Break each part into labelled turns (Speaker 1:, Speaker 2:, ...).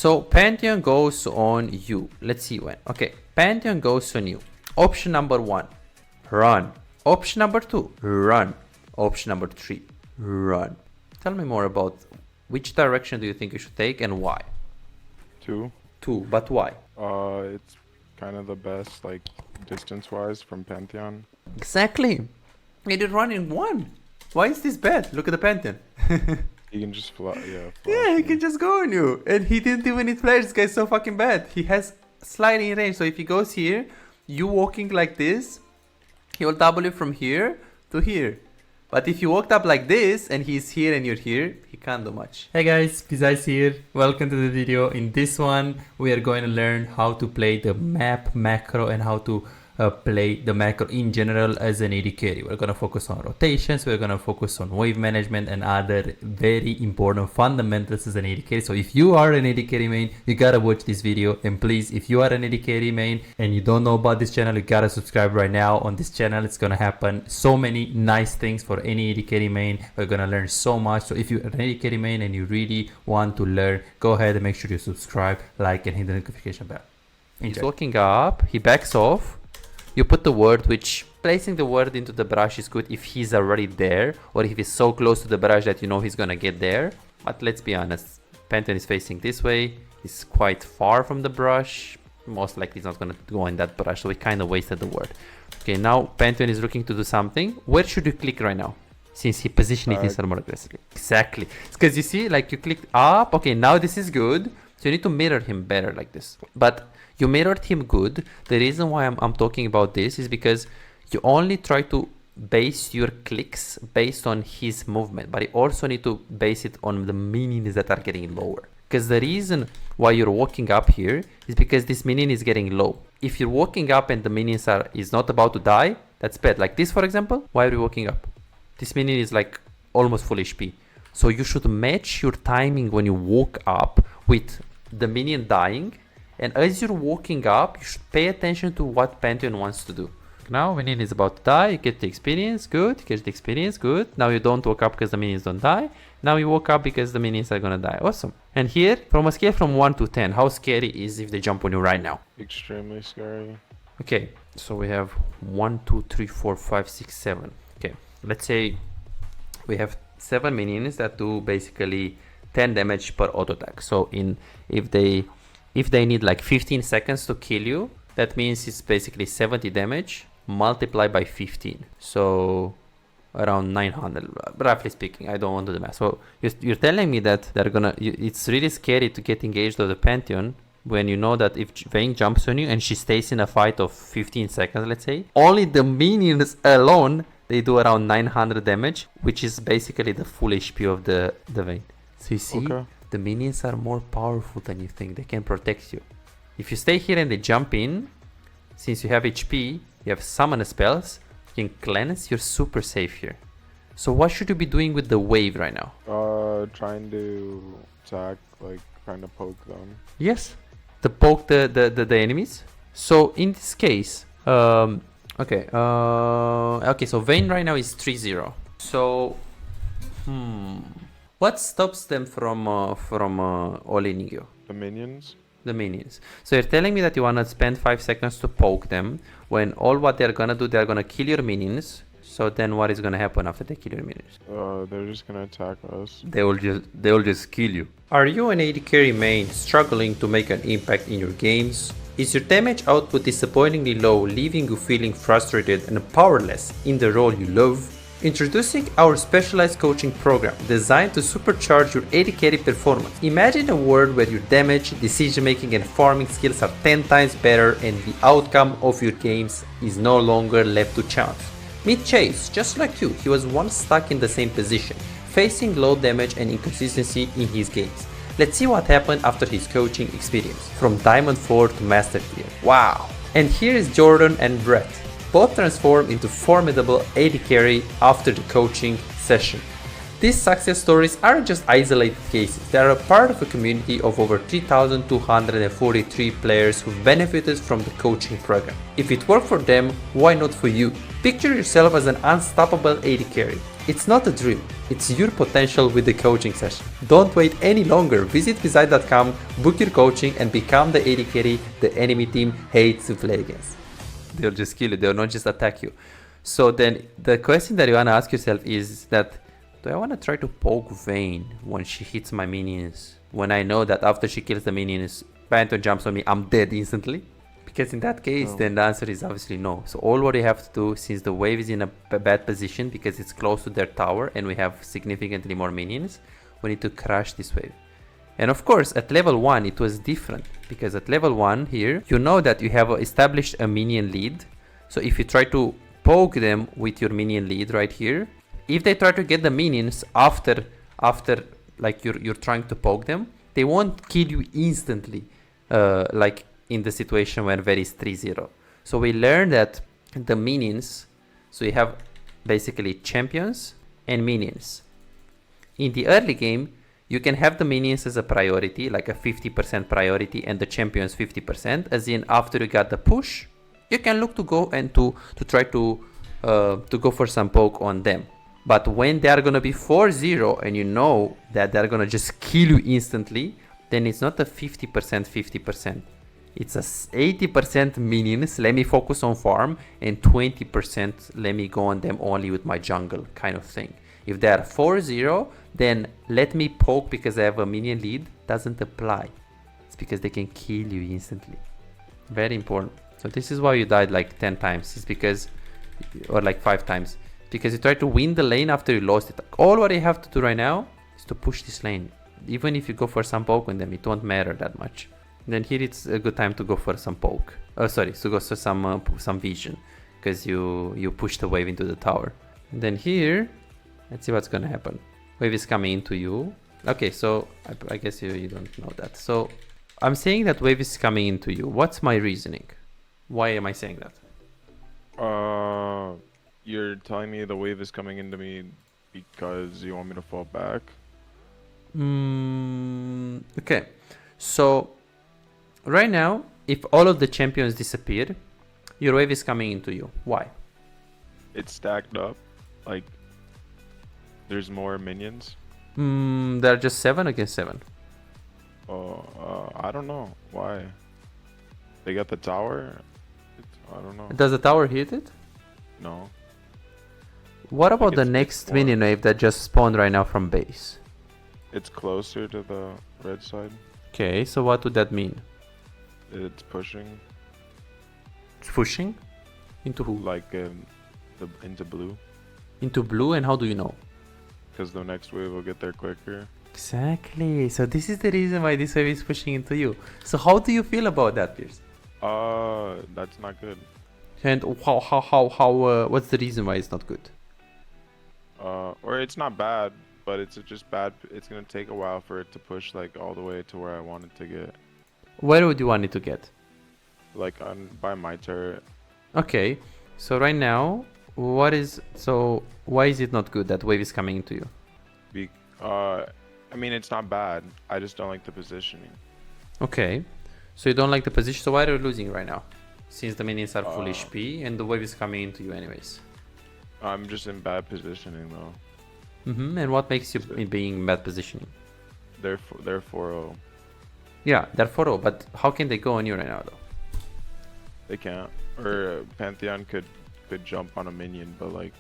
Speaker 1: So Pantheon goes on you. Let's see when. Okay, Pantheon goes on you. Option number 1, run. Option number 2, run. Option number 3, run. Tell me more about which direction do you think you should take and why?
Speaker 2: 2.
Speaker 1: 2, but why?
Speaker 2: It's kind of the best, like, distance-wise from Pantheon.
Speaker 1: Exactly. He did run in 1. Why is this bad? Look at the Pantheon.
Speaker 2: He can just fly, yeah.
Speaker 1: Yeah, he can just go on you. And he didn't even need flash. This guy's so fucking bad. He has sliding range. So if he goes here, you walking like this, he will double you from here to here. But if you walked up like this and he's here and you're here, he can't do much. Hey guys, Pizais here. Welcome to the video. In this one, we are going to learn how to play the map macro and how to play the macro in general as an AD carry. We're going to focus on rotations, we're going to focus on wave management and other very important fundamentals as an AD carry. So if you are an AD carry main, you gotta watch this video. And please, if you are an AD carry main and you don't know about this channel, you gotta subscribe right now. On this channel, it's gonna happen so many nice things for any AD carry main. We're gonna learn so much. So if you're an AD carry main and you really want to learn, go ahead and make sure you subscribe, like, and hit the notification bell. He's walking up, he backs off. You put the word, which placing the word into the brush is good if he's already there or if he's so close to the brush that you know he's gonna get there. But let's be honest, Pantheon is facing this way. He's quite far from the brush. Most likely he's not gonna go in that brush, so we kind of wasted the word. Okay, now Pantheon is looking to do something. Where should you click right now? Since he positioned it inside more aggressively. Exactly. Because you see, like you clicked up. Okay, now this is good. So you need to mirror him better like this. But you mirrored him good. The reason why I'm talking about this is because you only try to base your clicks based on his movement, but you also need to base it on the minions that are getting lower. Because the reason why you're walking up here is because this minion is getting low. If you're walking up and the minions is not about to die, that's bad. Like this, for example, why are you walking up? This minion is like almost full HP. So you should match your timing when you walk up with the minion dying. And as you're walking up, you should pay attention to what Pantheon wants to do. Now, minion is about to die, you get the experience, good. You get the experience, good. Now you don't walk up because the minions don't die. Now you walk up because the minions are gonna die. Awesome. And here, from a scale from 1 to 10, how scary is if they jump on you right now?
Speaker 2: Extremely scary.
Speaker 1: Okay, so we have 1, 2, 3, 4, 5, 6, 7. Okay, let's say we have 7 minions that do basically 10 damage per auto attack. So if they need like 15 seconds to kill you, that means it's basically 70 damage multiplied by 15. So around 900, roughly speaking. I don't want to do the math. So you're telling me that it's really scary to get engaged with the Pantheon when you know that if Vayne jumps on you and she stays in a fight of 15 seconds, let's say, only the minions alone, they do around 900 damage, which is basically the full HP of the Vayne. So you see, the minions are more powerful than you think. They can protect you. If you stay here and they jump in, since you have HP, you have summon spells, you can cleanse, you're super safe here. So what should you be doing with the wave right now?
Speaker 2: Trying to attack, like kind of poke them.
Speaker 1: Yes, to poke the enemies. So in this case, okay, so Vayne right now is 3-0. So, what stops them from all-inning you?
Speaker 2: The minions?
Speaker 1: The minions. So you're telling me that you want to spend 5 seconds to poke them, when all what they're going to do, they're going to kill your minions. So then what is going to happen after they kill your minions?
Speaker 2: They're just going to attack us.
Speaker 1: They will just kill you. Are you an AD carry main struggling to make an impact in your games? Is your damage output disappointingly low, leaving you feeling frustrated and powerless in the role you love? Introducing our specialized coaching program designed to supercharge your AD carry performance. Imagine a world where your damage, decision making and farming skills are 10 times better and the outcome of your games is no longer left to chance. Meet Chase. Just like you, he was once stuck in the same position, facing low damage and inconsistency in his games. Let's see what happened after his coaching experience, from Diamond 4 to Master Tier. Wow! And here is Jordan and Brett. Both transformed into formidable AD carry after the coaching session. These success stories aren't just isolated cases, they are a part of a community of over 3,243 players who benefited from the coaching program. If it worked for them, why not for you? Picture yourself as an unstoppable AD carry. It's not a dream, it's your potential with the coaching session. Don't wait any longer, visit Visite.com, book your coaching and become the AD carry the enemy team hates to play against. They'll just kill you, they'll not just attack you. So then the question that you want to ask yourself is that, do I want to try to poke Vayne when she hits my minions? When I know that after she kills the minions, Pantheon jumps on me, I'm dead instantly? Because in that case, then the answer is obviously no. So all what you have to do, since the wave is in a bad position because it's close to their tower and we have significantly more minions, we need to crush this wave. And of course, at level 1, it was different. Because at level 1 here, you know that you have established a minion lead. So if you try to poke them with your minion lead right here, if they try to get the minions after like you're trying to poke them, they won't kill you instantly, like in the situation where there is 3-0. So we learned that the minions, so you have basically champions and minions. In the early game, you can have the minions as a priority, like a 50% priority, and the champions 50%, as in after you got the push, you can look to go and to try to go for some poke on them. But when they are going to be 4-0 and you know that they're going to just kill you instantly, then it's not a 50%. It's a 80% minions, let me focus on farm, and 20% let me go on them only with my jungle kind of thing. If they are 4-0, then let me poke because I have a minion lead doesn't apply. It's because they can kill you instantly. Very important. So this is why you died like 10 times. It's because, or like 5 times. Because you try to win the lane after you lost it. All what you have to do right now is to push this lane. Even if you go for some poke on them, it won't matter that much. Then here it's a good time to go for some poke. Oh, sorry, to go for some vision, because you push the wave into the tower. And then here, let's see what's gonna happen. Wave is coming into you. Okay, so I guess you don't know that. So I'm saying that wave is coming into you. What's my reasoning? Why am I saying that?
Speaker 2: You're telling me the wave is coming into me because you want me to fall back?
Speaker 1: Okay, so right now, if all of the champions disappear, your wave is coming into you. Why?
Speaker 2: It's stacked up. Like, there's more minions.
Speaker 1: There are just 7 against 7.
Speaker 2: I don't know. Why? They got the tower? I don't know.
Speaker 1: Does the tower hit it?
Speaker 2: No.
Speaker 1: What about the next minion wave that just spawned right now from base?
Speaker 2: It's closer to the red side.
Speaker 1: Okay, so what would that mean?
Speaker 2: It's pushing.
Speaker 1: It's pushing? Into who?
Speaker 2: Like into blue.
Speaker 1: Into blue, and how do you know?
Speaker 2: Because the next wave will get there quicker.
Speaker 1: Exactly. So this is the reason why this wave is pushing into you. So how do you feel about that, Pierce?
Speaker 2: That's not good.
Speaker 1: And how what's the reason why it's not good?
Speaker 2: Or it's not bad, but it's just bad. It's gonna take a while for it to push like all the way to where I want it to get.
Speaker 1: Where would you want it to get?
Speaker 2: Like by my turret.
Speaker 1: Okay, so right now, why is it not good that wave is coming into you?
Speaker 2: I mean, it's not bad. I just don't like the positioning.
Speaker 1: Okay, so you don't like the position. So why are you losing right now? Since the minions are full HP and the wave is coming into you anyways.
Speaker 2: I'm just in bad positioning though.
Speaker 1: And what makes you being in bad positioning?
Speaker 2: They're 4-0.
Speaker 1: Yeah, they're 4-0, but how can they go on you right now though?
Speaker 2: They can't. Or Pantheon could jump on a minion, but like.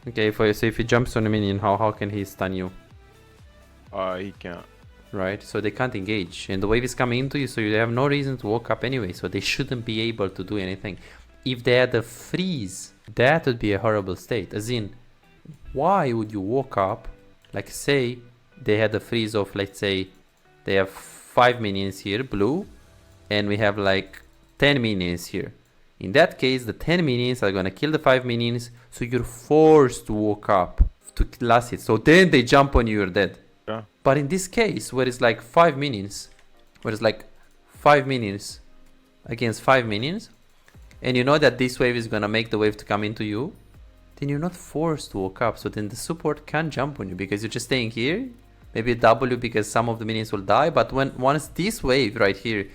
Speaker 1: Okay, so if he jumps on a minion, how can he stun you?
Speaker 2: He can't.
Speaker 1: Right, so they can't engage, and the wave is coming into you, so you have no reason to walk up anyway. So they shouldn't be able to do anything. If they had a freeze, that would be a horrible state. As in, why would you walk up? Like, say they had a freeze of, let's say, they have 5 minions here, blue, and we have like 10 minions here. In that case, the 10 minions are gonna kill the 5 minions, so you're forced to walk up to last it. So then they jump on you, you're dead.
Speaker 2: Yeah.
Speaker 1: But in this case, where it's like 5 minions, against 5 minions, and you know that this wave is gonna make the wave to come into you, then you're not forced to walk up. So then the support can jump on you because you're just staying here. Maybe a W because some of the minions will die. But once this wave right here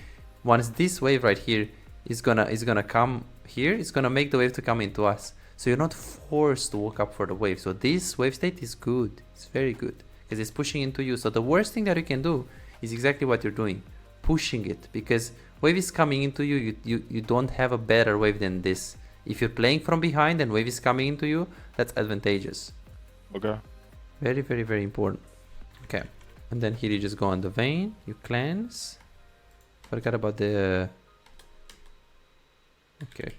Speaker 1: is gonna come here, it's gonna make the wave to come into us. So you're not forced to walk up for the wave. So this wave state is good. It's very good because it's pushing into you. So the worst thing that you can do is exactly what you're doing, pushing it, because wave is coming into you. You don't have a better wave than this. If you're playing from behind and wave is coming into you, that's advantageous.
Speaker 2: Okay.
Speaker 1: Very, very, very important. Okay. And then here you just go on the vein, you cleanse. Forgot about the... Okay.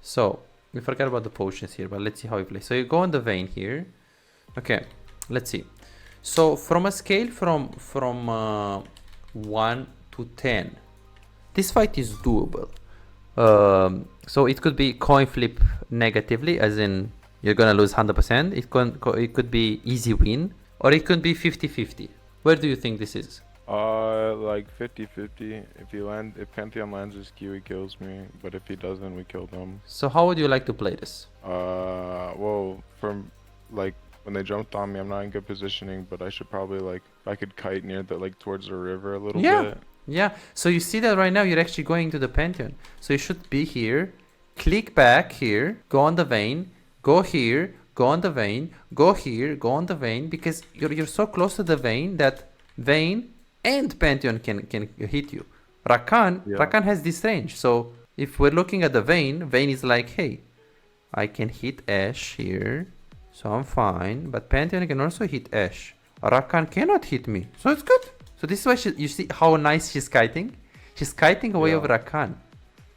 Speaker 1: So, we forgot about the potions here, but let's see how you play. So you go on the vein here. Okay, let's see. So from a scale from 1 to 10, this fight is doable. So it could be coin flip negatively, as in you're gonna lose 100%. It could be easy win, or it could be 50-50. Where do you think this is?
Speaker 2: Like 50-50. If Pantheon lands his Q, he kills me. But if he doesn't, we kill them.
Speaker 1: So how would you like to play this?
Speaker 2: Well, from like when they jumped on me, I'm not in good positioning, but I should probably like I could kite near the towards the river a little bit.
Speaker 1: Yeah. So you see that right now you're actually going to the Pantheon. So you should be here, click back here, go on the vein, go here, go on the vein, go here, go on the vein, because you're so close to the vein that vein and Pantheon can hit you. Rakan has this range. So if we're looking at the vein is like, hey, I can hit Ashe here, so I'm fine. But Pantheon can also hit Ashe. Rakan cannot hit me, so it's good. So this is why you see how nice she's kiting. She's kiting away over Rakan.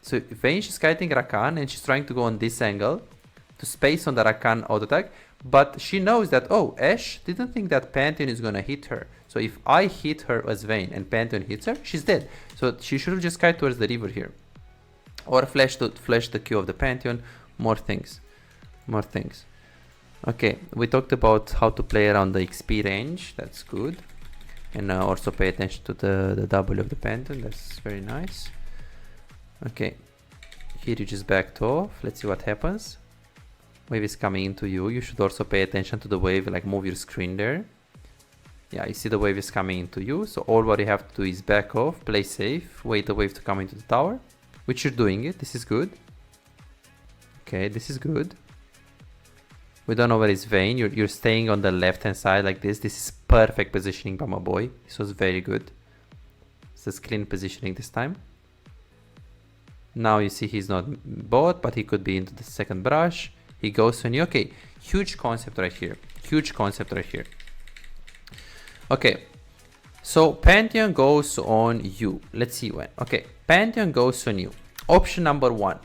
Speaker 1: So vein, she's kiting Rakan, and she's trying to go on this angle to space on the Rakan auto attack. But she knows that, oh, Ashe didn't think that Pantheon is gonna hit her. So if I hit her as Vayne and Pantheon hits her, she's dead. So she should just kite towards the river here. Or flash the Q of the Pantheon. More things. Okay, we talked about how to play around the XP range. That's good. And also pay attention to the W of the Pantheon. That's very nice. Okay, here you just backed off. Let's see what happens. Wave is coming into you. You should also pay attention to the wave, like move your screen there. Yeah, you see the wave is coming into you. So all what you have to do is back off, play safe, wait the wave to come into the tower, which you're doing it. This is good. Okay, this is good. We don't know where is Vayne. You're staying on the left hand side like this. This is perfect positioning by my boy. This was very good. This is clean positioning this time. Now you see he's not bot, but he could be into the second brush. He goes on you. Okay, huge concept right here. Okay, so Pantheon goes on you. Let's see when. Okay, Pantheon goes on you. Option number 1,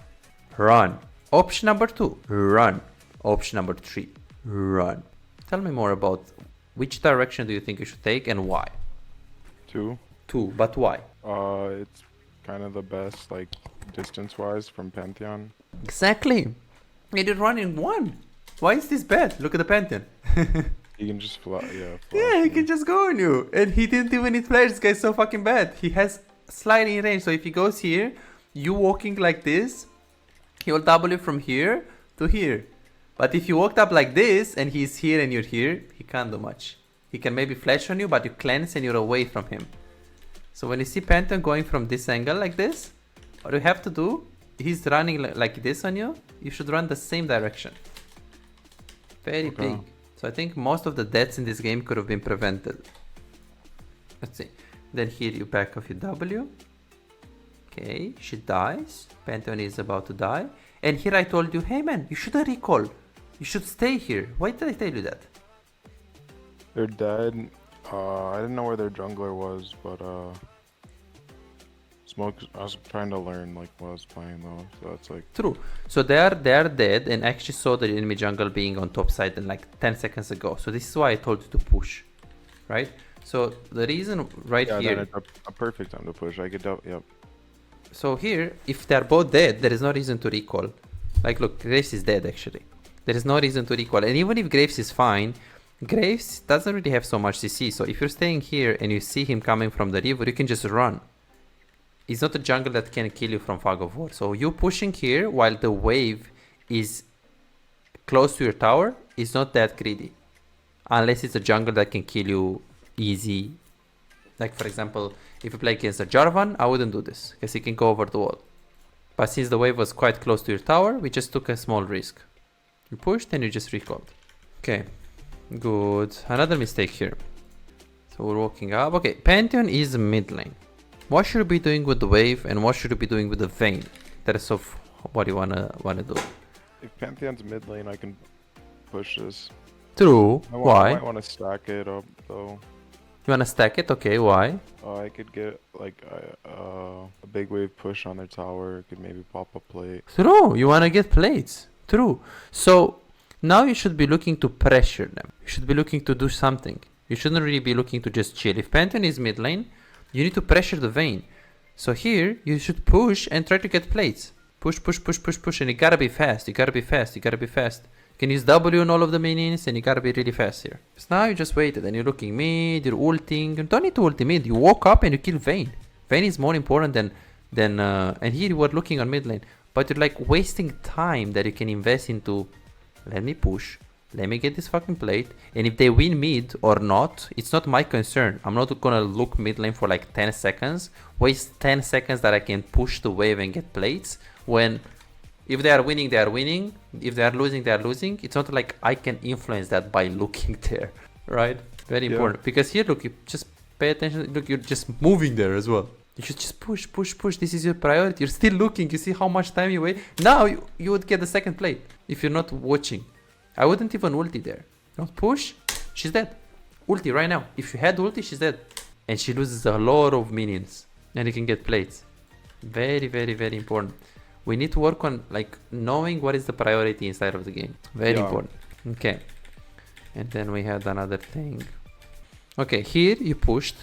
Speaker 1: run. Option number 2, run. Option number 3, run. Tell me more about which direction do you think you should take and why?
Speaker 2: 2.
Speaker 1: 2, but why?
Speaker 2: It's kind of the best, like distance-wise from Pantheon.
Speaker 1: Exactly. He did run in 1. Why is this bad? Look at the Pantheon.
Speaker 2: He can just fly,
Speaker 1: Yeah, he can just go on you. And he didn't even need flash. This guy's so fucking bad. He has sliding range. So if he goes here, you walking like this, he will W from here to here. But if you walked up like this and he's here and you're here, he can't do much. He can maybe flash on you, but you cleanse and you're away from him. So when you see Pantheon going from this angle like this, what you have to do, he's running like this on you, you should run the same direction. Very big. So I think most of the deaths in this game could have been prevented. Let's see. Then here you back off your W. Okay, she dies. Pantheon is about to die. And here I told you, hey man, you shouldn't recall. You should stay here. Why did I tell you that?
Speaker 2: They're dead. I didn't know where their jungler was, but Smoke. I was trying to learn like what I was playing though, so that's like
Speaker 1: true. So they are dead, and I actually saw the enemy jungle being on top side in like 10 seconds ago. So this is why I told you to push, right? So the reason here,
Speaker 2: then it's a perfect time to push. I could yep.
Speaker 1: So here, if they're both dead, there is no reason to recall. Like look, Graves is dead actually. There is no reason to recall, and even if Graves is fine, Graves doesn't really have so much CC. So if you're staying here and you see him coming from the river, you can just run. He's not a jungle that can kill you from Fog of War. So you pushing here while the wave is close to your tower is not that greedy. Unless it's a jungle that can kill you easy. Like for example, if you play against a Jarvan, I wouldn't do this, because he can go over the wall. But since the wave was quite close to your tower, we just took a small risk. You pushed, then you just recalled. Okay, good. Another mistake here. So we're walking up. Okay, Pantheon is mid lane. What should we be doing with the wave, and what should we be doing with the Vayne? That is of what you wanna do.
Speaker 2: If Pantheon's mid lane, I can push this.
Speaker 1: True.
Speaker 2: I
Speaker 1: Why?
Speaker 2: might want to stack it up though.
Speaker 1: You wanna stack it? Okay, why?
Speaker 2: I could get like a big wave push on their tower. Could maybe pop a plate.
Speaker 1: True. You wanna get plates. True. So now you should be looking to pressure them. You should be looking to do something. You shouldn't really be looking to just chill. If Pantheon is mid lane, you need to pressure the Vayne. So here you should push and try to get plates. Push, push, push, push, push, and you gotta be fast. You gotta be fast. You gotta be fast. You can use W on all of the minions, and you gotta be really fast here. So now you just waited, and you're looking mid, you're ulting. You don't need to ulti mid. You walk up and you kill Vayne. Vayne is more important than and here you were looking on mid lane. But you're like wasting time that you can invest into, let me push, let me get this fucking plate, and if they win mid or not, it's not my concern. I'm not gonna look mid lane for like 10 seconds, waste 10 seconds that I can push the wave and get plates, when if they are winning, they are winning. If they are losing, they are losing. It's not like I can influence that by looking there, right? Very important. Because here, look, you just pay attention. Look, you're just moving there as well. You should just push, push, push. This is your priority. You're still looking. You see how much time you wait. Now you would get the second plate if you're not watching. I wouldn't even ulti there. Don't push. She's dead. Ulti right now. If you had ulti, she's dead. And she loses a lot of minions. And you can get plates. Very, very, very important. We need to work on like knowing what is the priority inside of the game. Very important. Okay. And then we had another thing. Okay, here you pushed.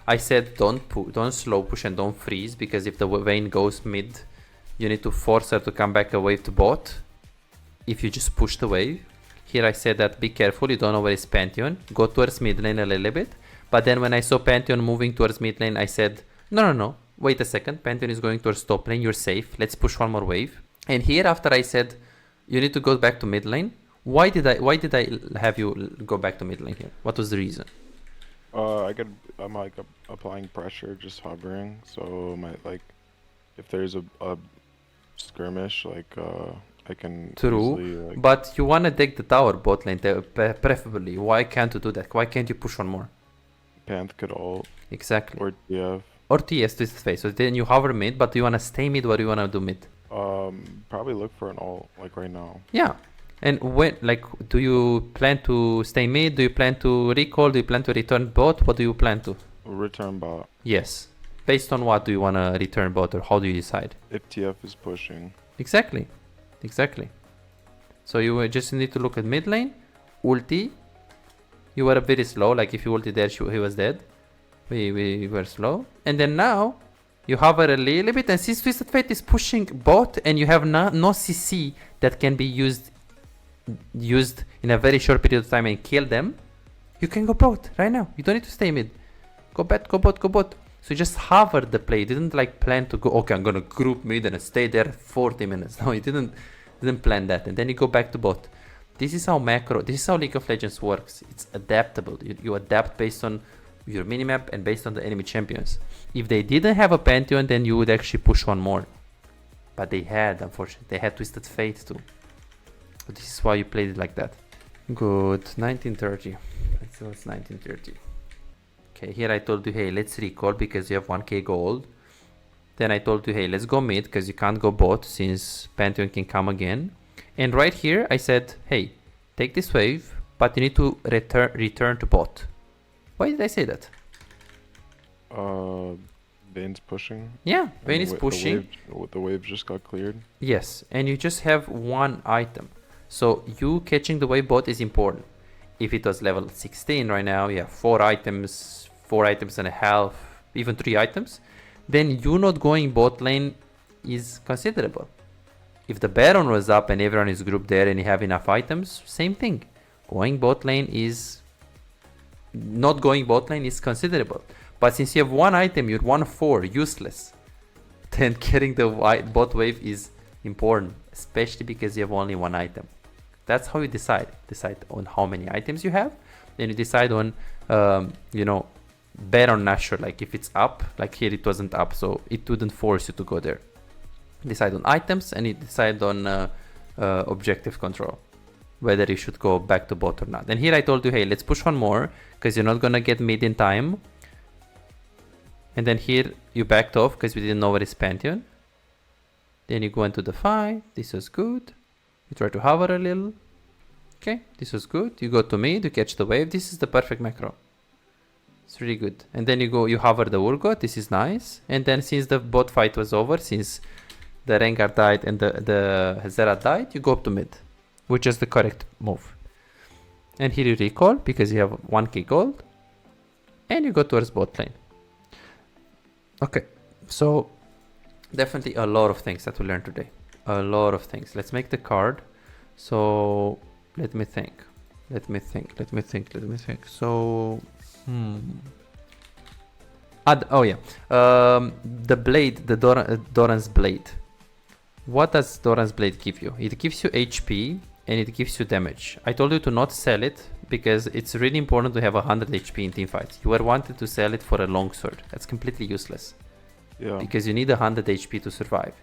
Speaker 1: I said don't slow push and don't freeze, because if the Vayne goes mid, you need to force her to come back a wave to bot. If you just push the wave. Here I said that be careful, you don't know where is Pantheon. Go towards mid lane a little bit. But then when I saw Pantheon moving towards mid lane, I said no. Wait a second, Pantheon is going towards top lane, you're safe, let's push one more wave. And here after I said, you need to go back to mid lane. Why did I have you go back to mid lane here? What was the reason?
Speaker 2: I'm like applying pressure, just hovering. So like, if there's a skirmish, like I can
Speaker 1: True,
Speaker 2: easily, like,
Speaker 1: but you wanna take the tower bot lane, preferably. Why can't you do that? Why can't you push one more?
Speaker 2: Panth could ult.
Speaker 1: Exactly.
Speaker 2: Or TF.
Speaker 1: Or TS to his face. So then you hover mid, but do you wanna stay mid? What do you wanna do mid?
Speaker 2: Probably look for an ult like right now.
Speaker 1: Yeah. And when, like, do you plan to stay mid? Do you plan to recall? Do you plan to return bot? What do you plan to?
Speaker 2: Return bot.
Speaker 1: Yes. Based on what do you wanna return bot, or how do you decide?
Speaker 2: If TF is pushing.
Speaker 1: Exactly. So you just need to look at mid lane, ulti. You were very slow. Like if you ulti there, he was dead. We were slow. And then now you hover a little bit, and since Twisted Fate is pushing bot and you have no CC that can be used in a very short period of time and kill them, you can go bot right now. You don't need to stay mid. Go bot. So you just hover the play. You didn't like plan to go, okay, I'm gonna group mid and stay there 40 minutes. No, you didn't plan that. And then you go back to bot. This is how League of Legends works. It's adaptable. You adapt based on your minimap and based on the enemy champions. If they didn't have a Pantheon, then you would actually push one more. But they had, unfortunately. They had Twisted Fate too. So this is why you played it like that. Good. 1930. Let's see what's 1930. Okay, here I told you, hey, let's recall because you have 1k gold. Then I told you, hey, let's go mid because you can't go bot since Pantheon can come again. And right here I said, hey, take this wave, but you need to return to bot. Why did I say that?
Speaker 2: Vayne's pushing.
Speaker 1: Yeah, Vayne is pushing.
Speaker 2: The wave just got cleared.
Speaker 1: Yes, and you just have one item. So you catching the wave bot is important. If it was level 16 right now, you have 4 items and a half, even 3 items, then you not going bot lane is considerable. If the Baron was up and everyone is grouped there and you have enough items, same thing. Not going bot lane is considerable. But since you have one item, you're 1-4, useless. Then getting the bot wave is important, especially because you have only one item. That's how you decide on how many items you have. Then you decide on you know, bet or not sure, like if it's up, like here it wasn't up, so it wouldn't force you to go there. Decide on items, and you decide on objective control, whether you should go back to bot or not. And here I told you, hey, let's push one more because you're not gonna get mid in time. And then here you backed off because we didn't know where is Pantheon. Then you go into the fight. This was good. You try to hover a little. Okay, this was good. You go to mid, you catch the wave. This is the perfect macro. It's really good. And then you hover the Urgot. This is nice. And then since the bot fight was over, since the Rengar died and the Zera died, you go up to mid, which is the correct move. And here you recall because you have 1k gold. And you go towards bot lane. Okay, so definitely a lot of things that we learned today. A lot of things. Let's make the card. So let me think. So, oh yeah. The blade, the Doran's blade. What does Doran's blade give you? It gives you HP and it gives you damage. I told you to not sell it because it's really important to have 100 HP in teamfights. You were wanted to sell it for a longsword. That's completely useless. Yeah. Because you need 100 HP to survive.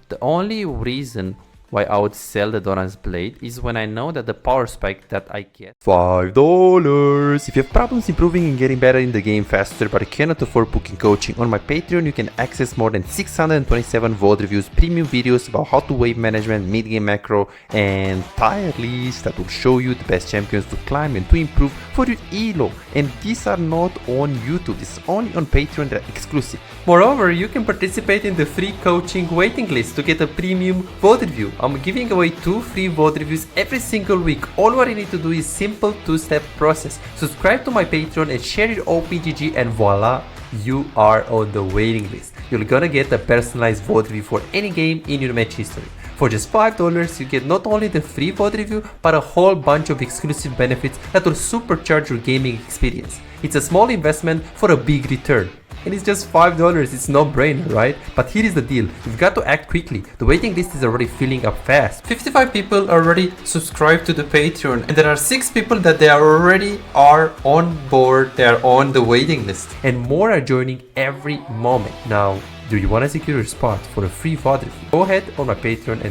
Speaker 1: The only reason why I would sell the Doran's blade is when I know that the power spike that I get $5. If you have problems improving and getting better in the game faster but cannot afford booking coaching, on my Patreon you can access more than 627 VOD reviews, premium videos about how to wave management, mid-game macro, and tier lists that will show you the best champions to climb and to improve for your elo. And these are not on YouTube, this is only on Patreon, they're exclusive. Moreover, you can participate in the free coaching waiting list to get a premium VOD review. I'm giving away 2 free VOD reviews every single week. All what you need to do is simple 2-step process. Subscribe to my Patreon and share your OPGG and voila, you are on the waiting list. You're gonna get a personalized VOD review for any game in your match history. For just $5, you get not only the free VOD review, but a whole bunch of exclusive benefits that will supercharge your gaming experience. It's a small investment for a big return. And it's just $5, it's no brainer, right? But here is the deal, you've got to act quickly. The waiting list is already filling up fast. 55 people already subscribed to the Patreon, and there are 6 people that they already are on board, they are on the waiting list. And more are joining every moment. Now, do you want to secure your spot for a free VOD review? Go ahead on my Patreon and